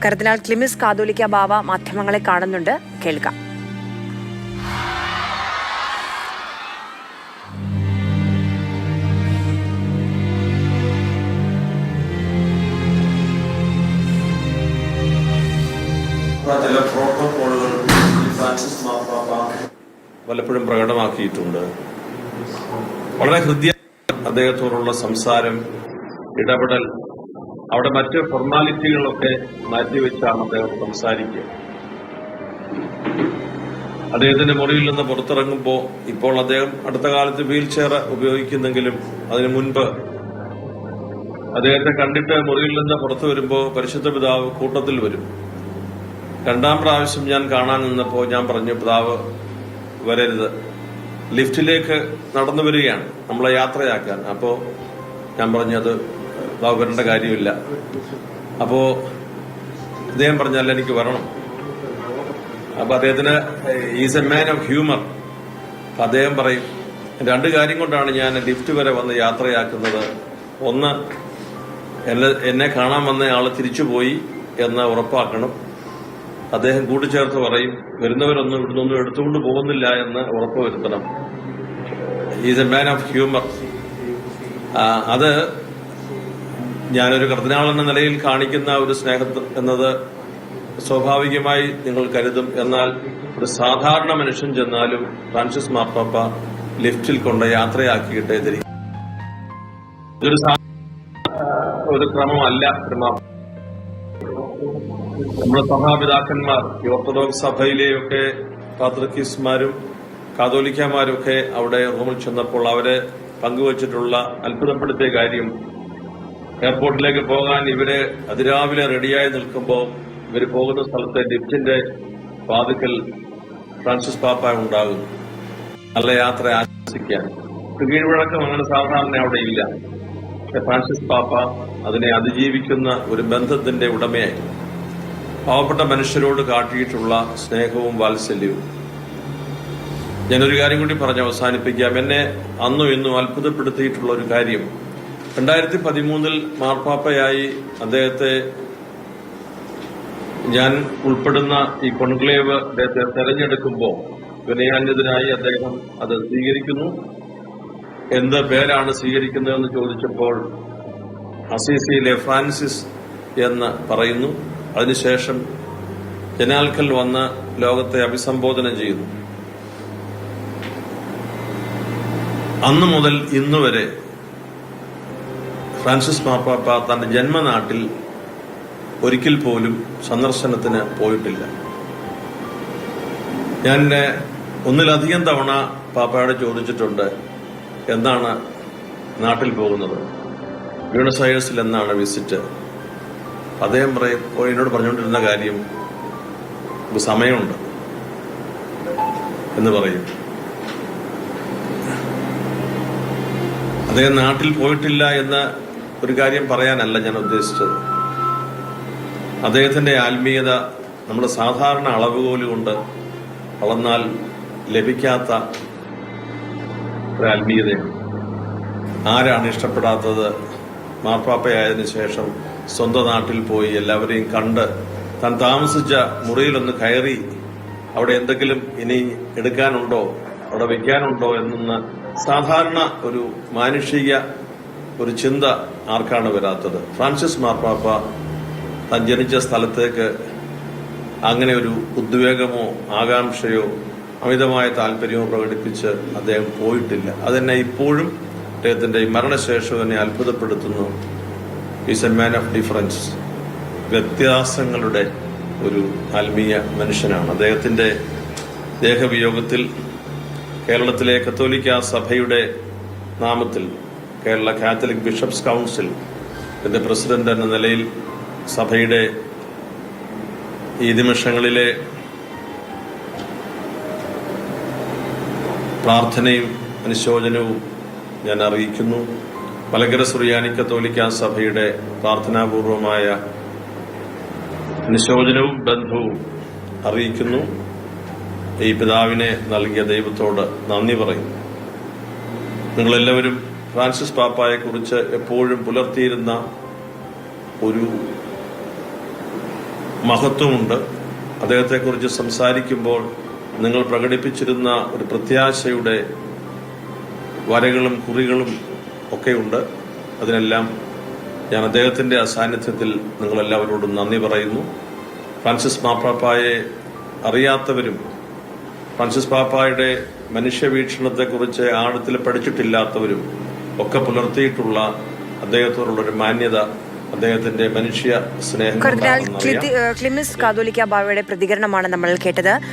കർദിനാൾ ക്ലിമിസ് കാതോലിക്ക ബാവ മാധ്യമങ്ങളെ കാണുന്നുണ്ട്. കേൾക്കാം. ചില പ്രോട്ടോകോളുകൾ ഫ്രാൻസിസ് മാർപ്പാപ്പ പലപ്പോഴും പ്രകടമാക്കിയിട്ടുണ്ട്. വളരെ ഹൃദയ അദ്ദേഹത്തോടുള്ള സംസാരം, ഇടപെടൽ, അവിടെ മറ്റ് ഫോർമാലിറ്റികളൊക്കെ മാറ്റിവെച്ചാണ് അദ്ദേഹം സംസാരിക്കുക. അദ്ദേഹത്തിന്റെ മുറിയിൽ നിന്ന് പുറത്തിറങ്ങുമ്പോൾ, ഇപ്പോൾ അദ്ദേഹം അടുത്ത കാലത്ത് വീൽ ചെയർ ഉപയോഗിക്കുന്നെങ്കിലും അതിനു മുൻപ് അദ്ദേഹത്തെ കണ്ടിട്ട് മുറിയിൽ നിന്ന് പുറത്തു വരുമ്പോൾ പരിശുദ്ധ പിതാവ് കൂട്ടത്തിൽ വരും. രണ്ടാം പ്രാവശ്യം ഞാൻ കാണാൻ നിന്നപ്പോൾ ഞാൻ പറഞ്ഞു, പിതാവ് വരരുത്, ലിഫ്റ്റിലേക്ക് നടന്നു വരികയാണ് നമ്മളെ യാത്രയാക്കാൻ. അപ്പോ ഞാൻ പറഞ്ഞത് പിതാവ് വരേണ്ട കാര്യമില്ല. അപ്പോ അദ്ദേഹം പറഞ്ഞാൽ എനിക്ക് വരണം. അപ്പൊ അദ്ദേഹത്തിന് is a man of humour. അദ്ദേഹം പറയും, രണ്ട് കാര്യം കൊണ്ടാണ് ഞാൻ ലിഫ്റ്റ് വരെ വന്ന് യാത്രയാക്കുന്നത്. ഒന്ന്, എന്നെ കാണാൻ വന്ന ആള് തിരിച്ചുപോയി എന്ന് ഉറപ്പാക്കണം. അദ്ദേഹം കൂട്ടിച്ചേർത്ത് പറയും, വരുന്നവരൊന്നും ഇവിടുന്നൊന്നും എടുത്തുകൊണ്ട് പോകുന്നില്ല എന്ന് ഉറപ്പുവരുത്തണം. Is a man of humour. അത് ഞാനൊരു കർദിനാൾ എന്ന നിലയിൽ കാണിക്കുന്ന ഒരു സ്നേഹം എന്നത് സ്വാഭാവികമായി നിങ്ങൾ കരുതും. എന്നാൽ ഒരു സാധാരണ മനുഷ്യൻ ചെന്നാലും ഫ്രാൻസിസ് മാർപ്പാപ്പ ലിഫ്റ്റിൽ കൊണ്ട് യാത്രയാക്കിയിട്ടേ തിരിക്കും. ഇതൊരു ഒരു ക്രമമല്ല. നമ്മുടെ സഭാപിതാക്കന്മാർ, ഈ ഓർത്തഡോക്സ് സഭയിലെയൊക്കെ പാത്രിക്കീസ്മാരും കാതോലിക്കമാരും ഒക്കെ അവിടെ റോമിൽ ചെന്നപ്പോൾ അവരെ പങ്കുവച്ചിട്ടുള്ള അത്ഭുതപ്പെടുത്തിയ കാര്യം, എയർപോർട്ടിലേക്ക് പോകാൻ ഇവര് അതിരാവിലെ റെഡിയായി നിൽക്കുമ്പോൾ ഇവർ പോകുന്ന സ്ഥലത്തെ ലിഫ്റ്റിന്റെ വാതിക്കൽ ഫ്രാൻസിസ് പാപ്പ ഉണ്ടാകും. നല്ല യാത്ര ആശംസിക്കാൻ. കീഴ്വഴക്കം അങ്ങനെ സാധാരണ അവിടെ ഇല്ല. ഫ്രാൻസിസ് പാപ്പ അതിനെ അതിജീവിക്കുന്ന ഒരു ബന്ധത്തിന്റെ ഉടമയായി പാവപ്പെട്ട മനുഷ്യരോട് കാട്ടിയിട്ടുള്ള സ്നേഹവും വാത്സല്യവും. ഞാനൊരു കാര്യം കൂടി പറഞ്ഞ് അവസാനിപ്പിക്കാം. എന്നെ അന്നും ഇന്നും അത്ഭുതപ്പെടുത്തിയിട്ടുള്ള ഒരു കാര്യം, 2013 മാർപ്പാപ്പയായി അദ്ദേഹത്തെ ഞാൻ ഉൾപ്പെടുന്ന ഈ കോൺക്ലേവ് അദ്ദേഹത്തെ തെരഞ്ഞെടുക്കുമ്പോൾ വിനയാന്യതനായി അദ്ദേഹം അത് സ്വീകരിക്കുന്നു. എന്ത് പേരാണ് സ്വീകരിക്കുന്നതെന്ന് ചോദിച്ചപ്പോൾ അസീസിയിലെ ഫ്രാൻസിസ് എന്ന് പറയുന്നു. അതിനുശേഷം ജനാൽക്കൽ വന്ന് ലോകത്തെ അഭിസംബോധന ചെയ്യുന്നു. അന്നു മുതൽ ഇന്നുവരെ ഫ്രാൻസിസ് മാർപ്പാപ്പ തന്റെ ജന്മനാട്ടിൽ ഒരിക്കൽ പോലും സന്ദർശനത്തിന് പോയിട്ടില്ല. ഞാൻ ഒന്നിലധികം തവണ പാപ്പയോട് ചോദിച്ചിട്ടുണ്ട്, എന്നാണ് നാട്ടിൽ പോകുന്നത്, ബ്യൂണസ് അയേഴ്സിൽ എന്നാണ് വിസിറ്റ്. അദ്ദേഹം പറയും, എന്നോട് പറഞ്ഞുകൊണ്ടിരുന്ന കാര്യം, സമയമുണ്ട് എന്ന് പറയും. അദ്ദേഹം നാട്ടിൽ പോയിട്ടില്ല എന്ന ഒരു കാര്യം പറയാനല്ല ഞാൻ ഉദ്ദേശിച്ചത്. അദ്ദേഹത്തിന്റെ ആത്മീയത നമ്മുടെ സാധാരണ അളവുകോലുകൊണ്ട് അളന്നാൽ ലഭിക്കാത്ത ഒരു ആത്മീയതയാണ്. ആരാണ് ഇഷ്ടപ്പെടാത്തത്? മാർപ്പാപ്പയായതിനു ശേഷം സ്വന്തം നാട്ടിൽ പോയി എല്ലാവരെയും കണ്ട് താൻ താമസിച്ച മുറിയിലൊന്ന് കയറി അവിടെ എന്തെങ്കിലും ഇനി എടുക്കാനുണ്ടോ, അവിടെ വെക്കാനുണ്ടോ എന്നൊന്ന് സാധാരണ ഒരു മാനുഷിക ഒരു ചിന്ത ആർക്കാണ് വരാത്തത്? ഫ്രാൻസിസ് മാർപ്പാപ്പ താൻ ജനിച്ച സ്ഥലത്തേക്ക് അങ്ങനെ ഒരു ഉദ്വേഗമോ ആകാംക്ഷയോ അമിതമായ താല്പര്യമോ പ്രകടിപ്പിച്ച് അദ്ദേഹം പോയിട്ടില്ല. അതെന്നെ ഇപ്പോഴും അദ്ദേഹത്തിന്റെ മരണശേഷം എന്നെ അത്ഭുതപ്പെടുത്തുന്നു. Is a man of difference. വ്യത്യാസങ്ങളുടെ ഒരു ആത്മീയ മനുഷ്യനാണ്. അദ്ദേഹത്തിന്റെ ദേഹവിയോഗത്തിൽ കേരളത്തിലെ കത്തോലിക്ക സഭയുടെ നാമത്തിൽ കേരള കാത്തലിക് ബിഷപ്സ് കൗൺസിൽ ഇതിന്റെ പ്രസിഡന്റ് എന്ന നിലയിൽ സഭയുടെ ഈ നിമിഷങ്ങളിലെ പ്രാർത്ഥനയും അനുശോചനവും ഞാൻ അറിയിക്കുന്നു. മലങ്കര സുറിയാനി കത്തോലിക്ക സഭയുടെ പ്രാർത്ഥനാപൂർവമായ അനുശോചനവും ബന്ധവും അറിയിക്കുന്നു. ഈ പിതാവിനെ നൽകിയ ദൈവത്തോട് നന്ദി പറയും. നിങ്ങളെല്ലാവരും ഫ്രാൻസിസ് പാപ്പായെക്കുറിച്ച് എപ്പോഴും പുലർത്തിയിരുന്ന ഒരു മഹത്വമുണ്ട്. അദ്ദേഹത്തെക്കുറിച്ച് സംസാരിക്കുമ്പോൾ നിങ്ങൾ പ്രകടിപ്പിച്ചിരുന്ന ഒരു പ്രത്യാശയുടെ വരകളും കുറികളും ഒക്കെയുണ്ട്. അതിനെല്ലാം ഞാൻ അദ്ദേഹത്തിന്റെ അസാന്നിധ്യത്തിൽ നിങ്ങളെല്ലാവരോടും നന്ദി പറയുന്നു. ഫ്രാൻസിസ് മാർപ്പാപ്പായെ അറിയാത്തവരും ഫ്രാൻസിസ് പാപ്പായുടെ മനുഷ്യവീക്ഷണത്തെക്കുറിച്ച് ആഴത്തിൽ പഠിച്ചിട്ടില്ലാത്തവരും ഒക്കെ പുലർത്തിയിട്ടുള്ള അദ്ദേഹത്തോടുള്ളൊരു മാന്യത, അദ്ദേഹത്തിന്റെ മനുഷ്യ സ്നേഹം ക്ലിമിസ് കാതോലിക്ക ബാവയുടെ പ്രതികരണമാണ് നമ്മൾ കേട്ടത്.